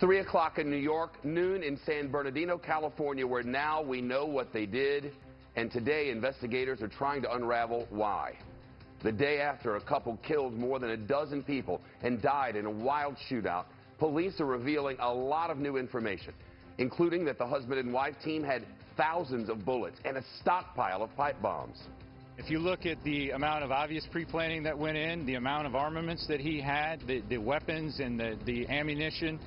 3 o'clock in New York, noon in San Bernardino, California, where now we know what they did, and today investigators are trying to unravel why. The day after a couple killed more than a dozen people and died in a wild shootout, police are revealing a lot of new information, including that the husband and wife team had thousands of bullets and a stockpile of pipe bombs. If you look at the amount of obvious pre-planning that went in, the amount of armaments that he had, the weapons and the ammunition,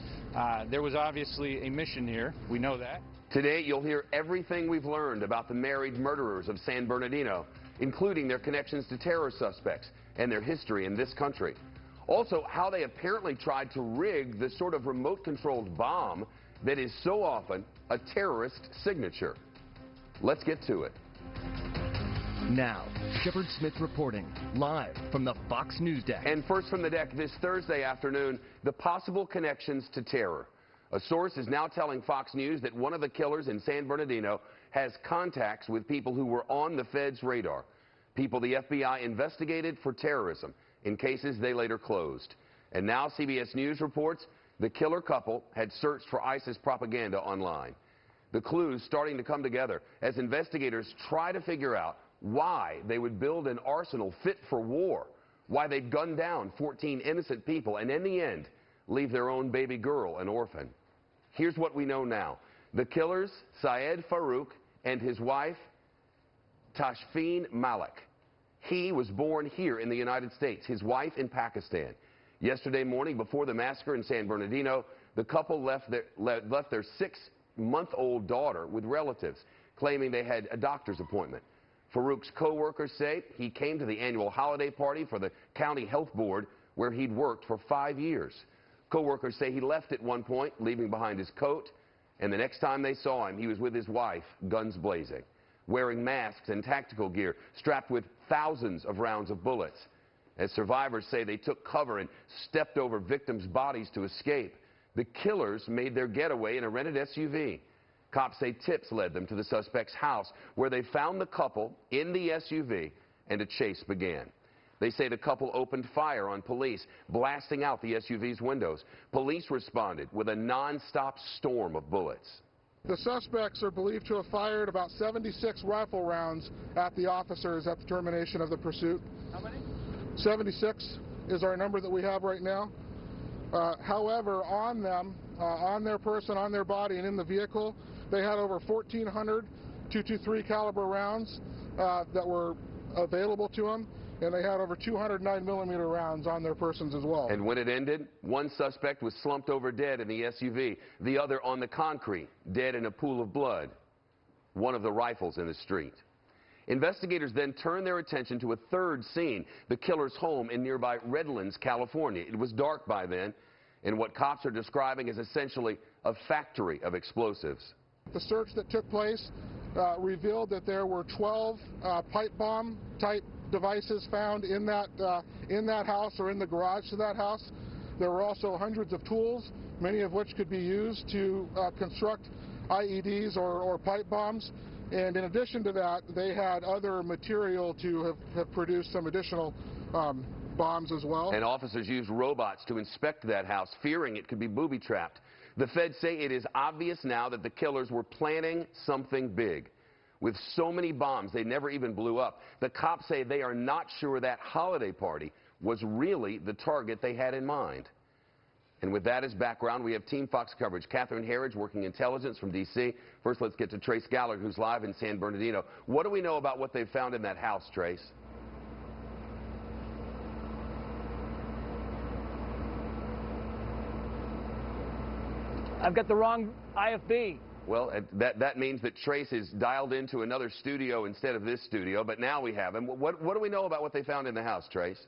there was obviously a mission here. We know that. Today, you'll hear everything we've learned about the married murderers of San Bernardino, including their connections to terror suspects and their history in this country. Also, how they apparently tried to rig the sort of remote-controlled bomb that is so often a terrorist signature. Let's get to it. Now, Shepard Smith reporting live from the Fox News deck. And first from the deck this Thursday afternoon, the possible connections to terror. A source is now telling Fox News that one of the killers in San Bernardino has contacts with people who were on the Fed's radar, people the FBI investigated for terrorism in cases they later closed. And now CBS News reports the killer couple had searched for ISIS propaganda online. The clues starting to come together as investigators try to figure out why they would build an arsenal fit for war, why they'd gun down 14 innocent people and in the end leave their own baby girl an orphan. Here's what we know now. The killers, Syed Farouk and his wife, Tashfeen Malik. He was born here in the United States, his wife in Pakistan. Yesterday morning, before the massacre in San Bernardino, the couple left their 6-month-old daughter with relatives, claiming they had a doctor's appointment. Farouk's co-workers say he came to the annual holiday party for the county health board where he'd worked for 5 years. Co-workers say he left at one point, leaving behind his coat, and the next time they saw him, he was with his wife, guns blazing, wearing masks and tactical gear, strapped with thousands of rounds of bullets. As survivors say, they took cover and stepped over victims' bodies to escape. The killers made their getaway in a rented SUV. Cops say tips led them to the suspect's house, where they found the couple in the SUV, and a chase began. They say the couple opened fire on police, blasting out the SUV's windows. Police responded with a non-stop storm of bullets. The suspects are believed to have fired about 76 rifle rounds at the officers at the termination of the pursuit. How many? 76 is our number that we have right now. However, on them, on their person, on their body, and in the vehicle, they had over 1,400 .223 caliber rounds that were available to them, and they had over 200 9mm rounds on their persons as well. And when it ended, one suspect was slumped over dead in the SUV, the other on the concrete, dead in a pool of blood, one of the rifles in the street. Investigators then turned their attention to a third scene, the killer's home in nearby Redlands, California. It was dark by then, and what cops are describing as essentially a factory of explosives. The search that took place revealed that there were 12 pipe bomb type devices found in that house or in the garage to that house. There were also hundreds of tools, many of which could be used to construct IEDs or pipe bombs. And in addition to that, they had other material to have produced some additional bombs as well. And officers used robots to inspect that house, fearing it could be booby-trapped. The feds say it is obvious now that the killers were planning something big. With so many bombs they never even blew up, the cops say they are not sure that holiday party was really the target they had in mind. And with that as background, we have Team Fox coverage. Catherine Herridge working intelligence from D.C. First, let's get to Trace Gallagher, who's live in San Bernardino. What do we know about what they found in that house, Trace? I've got the wrong IFB. Well, that means that Trace is dialed into another studio instead of this studio, but now we have him. What do we know about what they found in the house, Trace?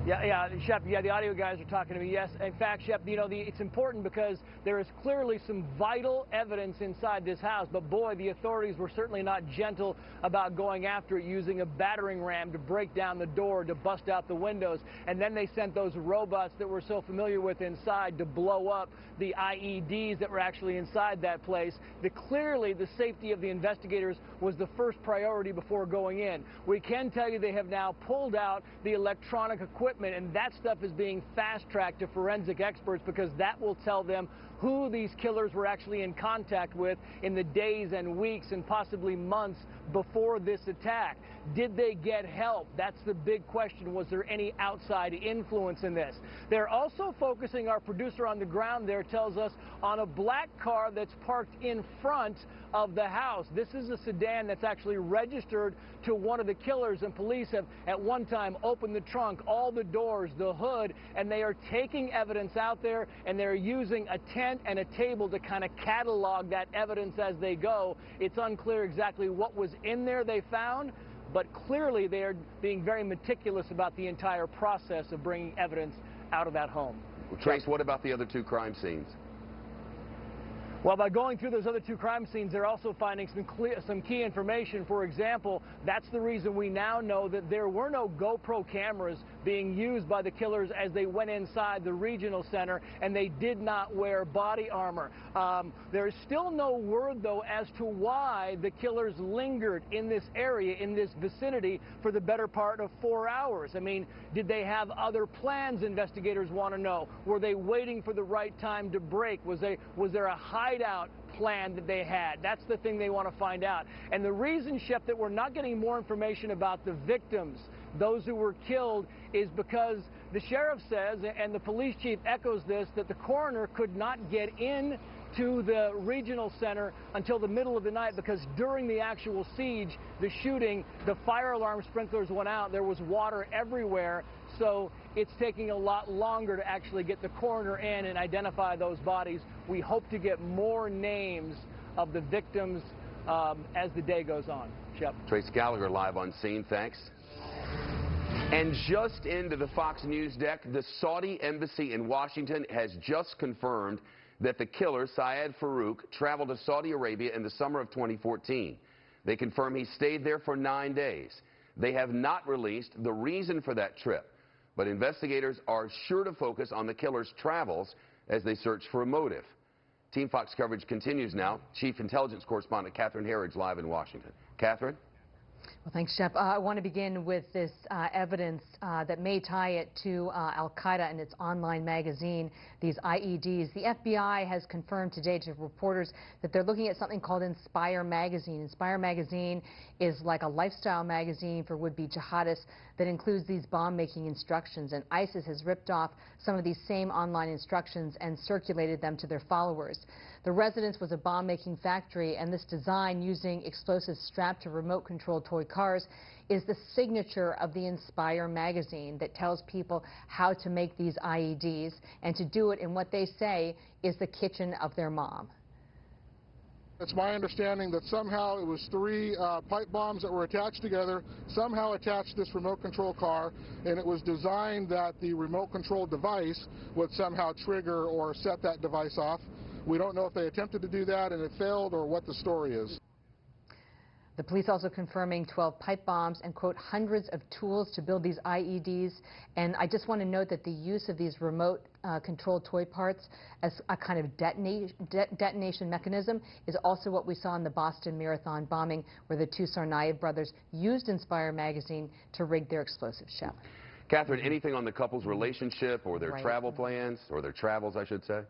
Yeah, Shep, the audio guys are talking to me. Yes, in fact, Shep, it's important because there is clearly some vital evidence inside this house, but boy, the authorities were certainly not gentle about going after it, using a battering ram to break down the door, to bust out the windows, and then they sent those robots that we're so familiar with inside to blow up the IEDs that were actually inside that place. Clearly, the safety of the investigators was the first priority before going in. We can tell you they have now pulled out the electronic equipment equipment, and that stuff is being fast-tracked to forensic experts because that will tell them who these killers were actually in contact with in the days and weeks and possibly months before this attack. Did they get help? That's the big question. Was there any outside influence in this? They're also focusing, our producer on the ground there tells us, on a black car that's parked in front of the house. This is a sedan that's actually registered to one of the killers, and police have at one time opened the trunk, all the doors, the hood, and they are taking evidence out there, and they're using a tent and a table to kind of catalog that evidence as they go. It's unclear exactly what was in there they found, but clearly they are being very meticulous about the entire process of bringing evidence out of that home. Well, Trace, what about the other two crime scenes? Well, by going through those other two crime scenes, they're also finding some key information. For example, that's the reason we now know that there were no GoPro cameras being used by the killers as they went inside the regional center, and they did not wear body armor. There's still no word, though, as to why the killers lingered in this area, in this vicinity, for the better part of 4 hours. I mean, did they have other plans, investigators want to know? Were they waiting for the right time to break? Was there a hideout plan that they had? That's the thing they want to find out. And the reason, Shep, that we're not getting more information about the victims, those who were killed, is because the sheriff says, and the police chief echoes this, that the coroner could not get in to the regional center until the middle of the night because during the actual siege, the shooting, the fire alarm sprinklers went out. There was water everywhere. So it's taking a lot longer to actually get the coroner in and identify those bodies. We hope to get more names of the victims as the day goes on. Shep. Trace Gallagher live on scene. Thanks. And just into the Fox News deck, the Saudi embassy in Washington has just confirmed that the killer, Syed Farouk, traveled to Saudi Arabia in the summer of 2014. They confirm he stayed there for 9 days. They have not released the reason for that trip, but investigators are sure to focus on the killer's travels as they search for a motive. Team Fox coverage continues now. Chief Intelligence Correspondent Catherine Herridge live in Washington. Catherine? Well, thanks, Shep. I want to begin with this evidence that may tie it to Al-Qaeda and its online magazine, these IEDs. The FBI has confirmed today to reporters that they're looking at something called Inspire magazine. Inspire magazine is like a lifestyle magazine for would-be jihadists that includes these bomb-making instructions, and ISIS has ripped off some of these same online instructions and circulated them to their followers. The residence was a bomb-making factory, and this design using explosives strapped to remote-controlled toy cars is the signature of the Inspire magazine that tells people how to make these IEDs and to do it in what they say is the kitchen of their mom. It's my understanding that somehow it was 3 pipe bombs that were attached together, somehow attached this remote control car, and it was designed that the remote control device would somehow trigger or set that device off. We don't know if they attempted to do that and it failed or what the story is. The police also confirming 12 pipe bombs and, quote, hundreds of tools to build these IEDs. And I just want to note that the use of these remote controlled toy parts as a kind of detonation mechanism is also what we saw in the Boston Marathon bombing, where the 2 Tsarnaev brothers used Inspire magazine to rig their explosive shell. Catherine, anything on the couple's relationship or their travel plans, or their travels, I should say?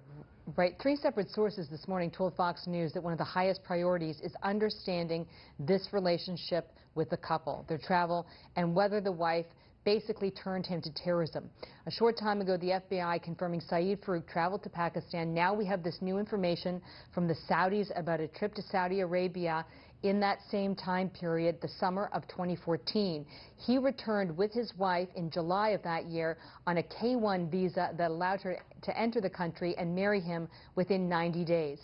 Right. 3 separate sources this morning told Fox News that one of the highest priorities is understanding this relationship with the couple, their travel, and whether the wife basically turned him to terrorism. A short time ago, the FBI confirming Syed Farouk traveled to Pakistan. Now we have this new information from the Saudis about a trip to Saudi Arabia in that same time period, the summer of 2014. He returned with his wife in July of that year on a K-1 visa that allowed her to enter the country and marry him within 90 days.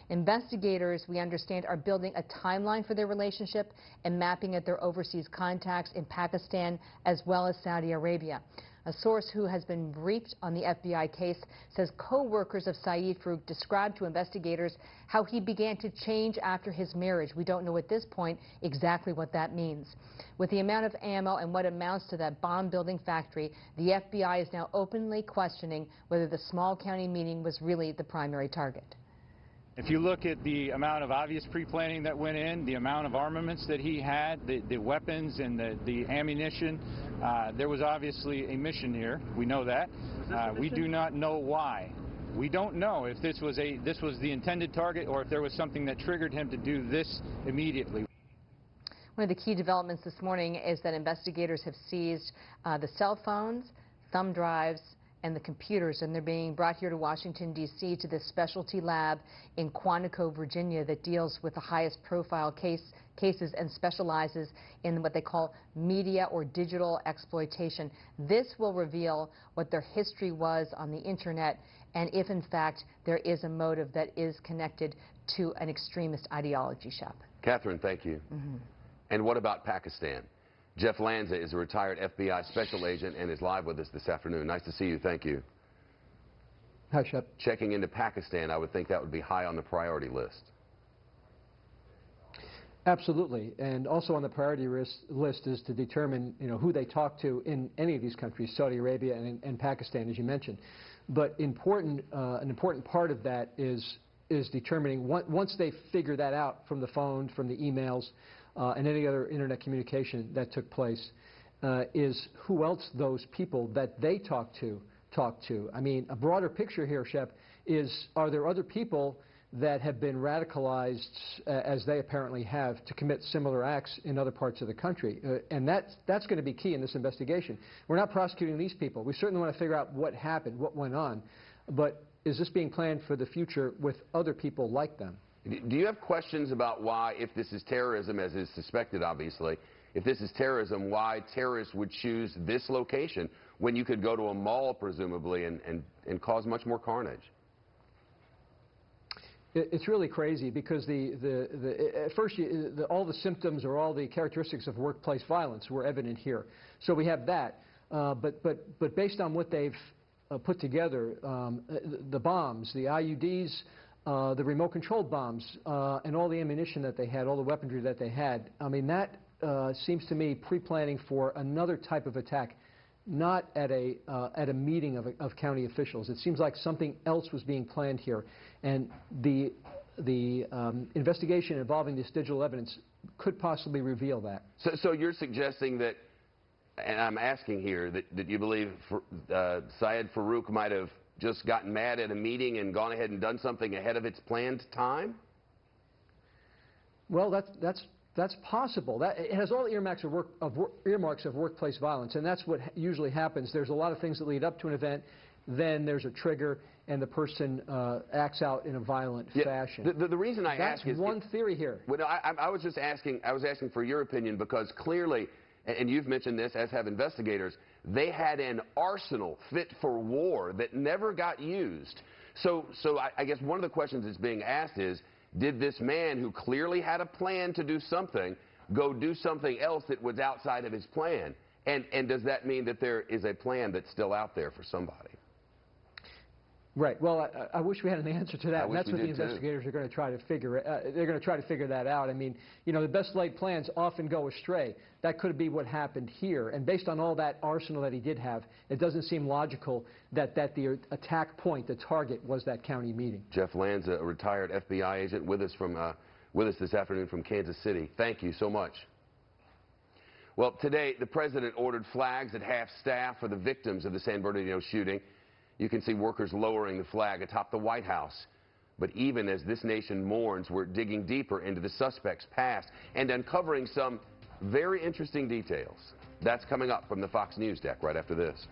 Investigators, we understand, are building a timeline for their relationship and mapping at their overseas contacts in Pakistan as well as Saudi Arabia. A source who has been briefed on the FBI case says co-workers of Syed Farouk described to investigators how he began to change after his marriage. We don't know at this point exactly what that means. With the amount of ammo and what amounts to that bomb-building factory, the FBI is now openly questioning whether the small county meeting was really the primary target. If you look at the amount of obvious pre-planning that went in, the amount of armaments that he had, the weapons and the ammunition, there was obviously a mission here. We know that. We do not know why. We don't know if this was the intended target or if there was something that triggered him to do this immediately. One of the key developments this morning is that investigators have seized the cell phones, thumb drives, and the computers, and they're being brought here to Washington, D.C. to this specialty lab in Quantico, Virginia, that deals with the highest profile cases and specializes in what they call media or digital exploitation. This will reveal what their history was on the internet and if, in fact, there is a motive that is connected to an extremist ideology, Shep. Catherine, thank you. And what about Pakistan? Jeff Lanza is a retired FBI special agent and is live with us this afternoon. Nice to see you. Thank you. Hi, Shep. Checking into Pakistan, I would think that would be high on the priority list. Absolutely. And also on the priority list is to determine, who they talk to in any of these countries, Saudi Arabia and Pakistan, as you mentioned. But an important part of that is determining, once they figure that out from the phone, from the emails, and any other internet communication that took place, is who else those people that they talk to. I mean, a broader picture here, Shep, is are there other people that have been radicalized, as they apparently have, to commit similar acts in other parts of the country? And that's going to be key in this investigation. We're not prosecuting these people. We certainly want to figure out what happened, what went on. But is this being planned for the future with other people like them? Do you have questions about why, if this is terrorism, as is suspected, obviously, if this is terrorism, why terrorists would choose this location when you could go to a mall, presumably, and cause much more carnage? It's really crazy because at first all the symptoms or all the characteristics of workplace violence were evident here. So we have that. But based on what they've put together, the bombs, the IUDs, the remote-controlled bombs, and all the ammunition that they had, all the weaponry that they had, I mean, that seems to me pre-planning for another type of attack, not at a meeting of county officials. It seems like something else was being planned here, and the investigation involving this digital evidence could possibly reveal that. So you're suggesting that, and I'm asking here, that you believe Syed Farouk might have just gotten mad at a meeting and gone ahead and done something ahead of its planned time? Well, that's possible. It has all the earmarks of workplace violence, and that's what usually happens. There's a lot of things that lead up to an event, then there's a trigger, and the person acts out in a violent fashion. The reason I ask is... That's one theory here. Well, no, I was just asking, I was asking for your opinion because clearly, and you've mentioned this, as have investigators, they had an arsenal fit for war that never got used. So I guess one of the questions that's being asked is, did this man who clearly had a plan to do something go do something else that was outside of his plan? And does that mean that there is a plan that's still out there for somebody? Right. Well, I wish we had an answer to that. And that's what the investigators are going to try to figure. They're going to try to figure that out. I mean, the best laid plans often go astray. That could be what happened here. And based on all that arsenal that he did have, it doesn't seem logical that the attack point, the target, was that county meeting. Jeff Lanza, a retired FBI agent, with us this afternoon from Kansas City. Thank you so much. Well, today the president ordered flags at half-staff for the victims of the San Bernardino shooting. You can see workers lowering the flag atop the White House. But even as this nation mourns, we're digging deeper into the suspect's past and uncovering some very interesting details. That's coming up from the Fox News deck right after this.